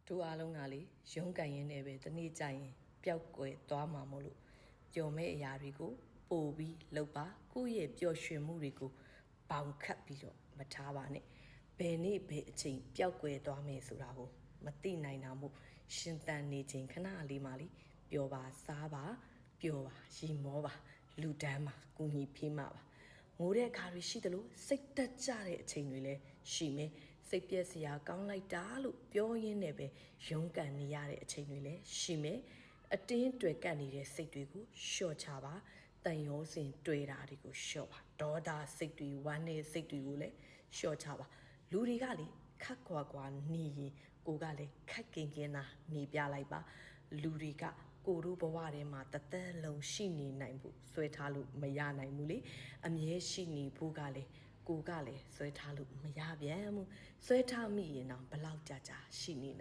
တို့အားလုံးကလေရုံးကန်ရင်းနဲ့ပဲတနေ့ကြရင်ပျောက်ကွယ်သွားမှာမို့လို့ပျော်မဲ့အရာတွေကိုပို့ပြီးလှုပ်ပါကိုယ့်ရဲ့ပျော်ရွှင်မှုတွေကိုပေါင်ခတ်ပြီးတော့မထားပါနဲ့ဘယ်နေ့ဘယ်အချိန်ပျောက်ကွယ်သွားမယ်ဆိုတာကိုမသိနိုင်တာမို့ရှင်သန်နေခြင်းခဏလေးမှလေပျော်ပါစားပါပျော်ပါရီမောပါလူတန်းပါကိုညီဖေးမှာပါငိုတဲ့အခါတွေရှိတယ်လို့စိတ်တက်ကြတဲ့အချိန်တွေလည်းရှိမယ်စိတ်ပြည့်စရာကောင်းလိုက်တာလို့ပြောရင်းနဲ့ပဲရုန်းကန်နေရတဲ့အချိန်တွေလည်းရှိမယ်အတင်းတွေ့ကပ်နေတဲ့စိတ်တွေကိုလျှော့ချပါတန်ရောစင်တွေ့တာတွေကိုလျှော့ပါဒေါသစိတ်တွေဝမ်းနေစိတ်တွေကိုလည်းလျှော့ချပါလူတွေကလေခက်ခွာခွာနေရင်ကိုကလည်းခက်ကင်ကင်းတာနေပြလိုက်ပါလူတွေကကိုတို့ဘဝထဲမှာတသက်လုံးရှိနေနိုင်ဖို့ဆွဲထားလို့မရနိုင်ဘူးလေအမြဲရှိနေဖို့ကလည်းကိုကလည်းဆွဲထားလို့မရပြန်ဘူးဆွဲထားမိရင်တော့ဘလောက်ကြာကြာရှိနေ